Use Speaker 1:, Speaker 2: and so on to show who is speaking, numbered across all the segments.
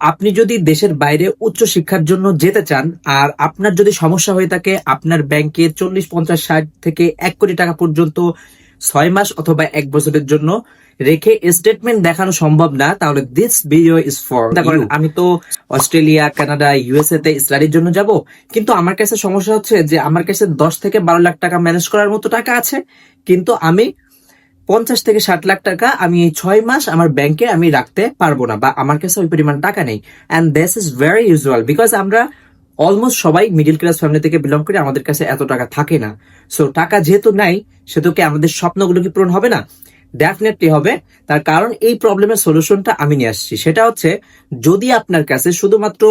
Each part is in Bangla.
Speaker 1: আপনি যদি দেশের বাইরে উচ্চ শিক্ষার জন্য যেতে চান আর আপনার যদি সমস্যা হয়ে থাকে, আপনার ব্যাংকে 40, 50, 60 থেকে 1 কোটি টাকা পর্যন্ত 6 মাস অথবা 1 বছরের জন্য রেখে স্টেটমেন্ট দেখানো সম্ভব না, তাহলে this video is for you. আমি তো অস্ট্রেলিয়া, কানাডা, ইউএসএ তে স্টাডির জন্য যাব, কিন্তু আমার কাছে সমস্যা হচ্ছে যে আমার কাছে 10 থেকে 12 লাখ টাকা ম্যানেজ করার মতো টাকা আছে, কিন্তু আমি 50 থেকে 60 লাখ টাকা আমি এই 6 মাস আমার ব্যাংকে আমি রাখতে পারবো না, বা আমার কাছে ওই পরিমাণ টাকা নেই। And this is very usual, because আমরা অলমোস্ট সবাই মিডিল ক্লাস ফ্যামিলি থেকে বিলং করি, আমাদের কাছে এত টাকা থাকে না। সো টাকা যেহেতু নাই, সেহেতু কি আমাদের স্বপ্নগুলো কি পূরণ হবে না? ডেফিনেটলি হবে। তার কারণ এই প্রবলেমের সলিউশনটা আমি নিয়ে আসছি। সেটা হচ্ছে, যদি আপনার কাছে শুধুমাত্র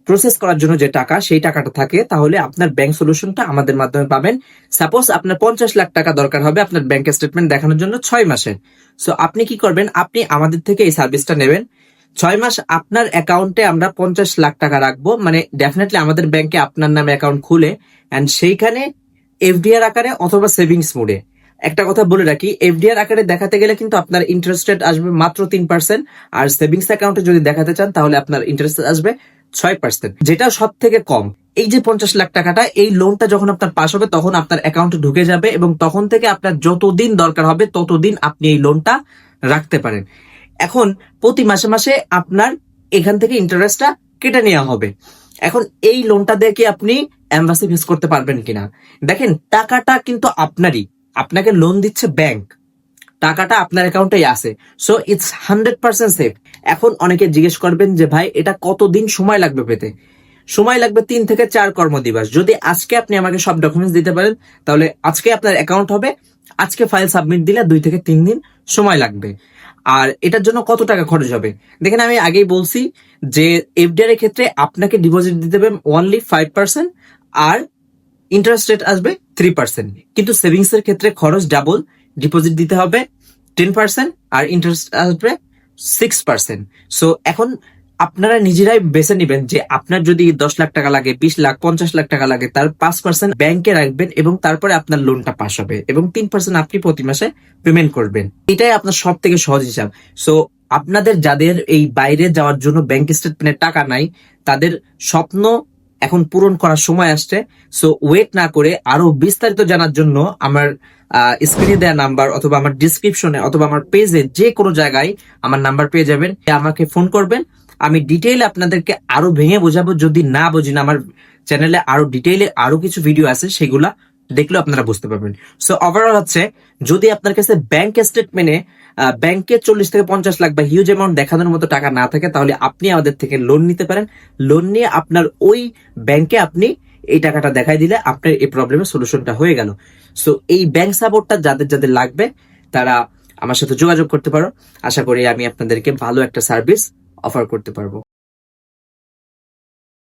Speaker 1: প্রসেস করার জন্য যে টাকা, সেই টাকাটা থাকে, তাহলে আপনার ব্যাংক সলিউশনটা আমাদের মাধ্যমে পাবেন। সাপোজ আপনার 50 লাখ টাকা দরকার হবে আপনার ব্যাংক স্টেটমেন্ট দেখানোর জন্য 6 মাসে। সো আপনি কি করবেন, আপনি আমাদের থেকে এই সার্ভিসটা নেবেন। 6 মাস আপনার অ্যাকাউন্টে আমরা 50 লাখ টাকা রাখবো, মানে ডেফিনেটলি আমাদের ব্যাংকে আপনার নামে অ্যাকাউন্ট খুলে, অ্যান্ড সেইখানে এফডিআর আকারে অথবা সেভিংস মোডে। একটা কথা বলে রাখি, এফডিআর আকারে দেখাতে গেলে কিন্তু আপনার ইন্টারেস্ট রেট আসবে মাত্র 3%, আর সেভিংস অ্যাকাউন্টে যদি দেখাতে চান তাহলে আপনার ইন্টারেস্ট আসবে 6%, যেটা সব থেকে কম। এই যে 50 লাখ টাকাটা, এই লোনটা যখন আপনার পাস হবে তখন আপনার অ্যাকাউন্টে ঢুকে যাবে, এবং তখন থেকে আপনার যতদিন দরকার হবে ততদিন আপনি এই লোনটা রাখতে পারেন। এখন প্রতি মাসে মাসে আপনার এখান থেকে ইন্টারেস্টটা কেটে নেওয়া হবে। এখন এই লোনটা দিয়ে কি আপনি এমবাসি ফেস করতে পারবেন কিনা? দেখেন, টাকাটা কিন্তু আপনারই, আপনাকে লোন দিচ্ছে ব্যাংক, টাকাটা আপনার অ্যাকাউন্টেই আছে। So it's 100% safe. এখন অনেকে জিজ্ঞেস করবেন যে ভাই, এটা কতদিন সময় লাগবে পেতে? সময় লাগবে 3 থেকে 4 কর্মদিবস। যদি আজকে আপনি আমাকে সব ডকুমেন্টস দিতে পারেন, তাহলে আজকে আপনার অ্যাকাউন্ট হবে, আজকে ফাইল সাবমিট দিলে 2 থেকে 3 দিন সময় লাগবে। আর এটার জন্য কত টাকা খরচ হবে? দেখেন, আমি আগেই বলছি যে এফডিআর এর ক্ষেত্রে আপনাকে ডিপোজিট দিতে হবে অনলি 5%, আর ইন্টারেস্ট রেট আসবে 3%। কিন্তু সেভিংস এর ক্ষেত্রে খরচ ডাবল, ডিপোজিট দিতে হবে 10% আর ইন্টারেস্ট আসবে 6%। সো এখন আপনারা নিজেরাই বেছে নিবেন যে আপনার যদি 10 লাখ টাকা লাগে, 20 লাখ, 50 লাখ টাকা লাগে, তার 5% ব্যাংকে রাখবেন এবং তারপরে আপনার লোনটা পাস হবে, এবং 3% আপনি প্রতি মাসে পেমেন্ট করবেন। এটাই আপনার সব থেকে সহজ হিসাব। সো আপনাদের যাদের এই বাইরে যাওয়ার জন্য ব্যাংক স্টেটমেন্টের টাকা নাই, তাদের স্বপ্ন এখন পূরণ করার সময় আসছে। সো ওয়েট না করে আরো বিস্তারিত জানার জন্য আমার স্ক্রিনে দেওয়া নাম্বার অথবা আমার ডিসক্রিপশনে অথবা আমার পেজে যে কোনো জায়গায় আমার নাম্বার পেয়ে যাবেন, আমাকে ফোন করবেন। আমি ডিটেইলে আপনাদেরকে আরো ভেঙে বোঝাবো। যদি না বুঝিনা, আমার চ্যানেলে আরো ডিটেইলে আরো কিছু ভিডিও আছে, সেগুলা দেখলেও আপনারা বুঝতে পারবেন। সো ওভারঅল হচ্ছে, যদি আপনার কাছে ব্যাংক স্টেটমেন্টে ব্যাংকে 40 থেকে 50 লাখ বা হিউজ অ্যামাউন্ট দেখানোর মতো টাকা না থাকে, তাহলে আপনি আমাদের থেকে লোন নিতে পারেন। লোন নিয়ে আপনার ওই ব্যাংকে আপনি এই টাকাটা দেখাই দিলে আপনার এই প্রবলেমের সলিউশনটা হয়ে গেল। সো এই ব্যাংক সাপোর্টটা যাদের যাদের লাগবে, তারা আমার সাথে যোগাযোগ করতে পারো। আশা করি আমি আপনাদেরকে ভালো একটা সার্ভিস অফার করতে পারবো।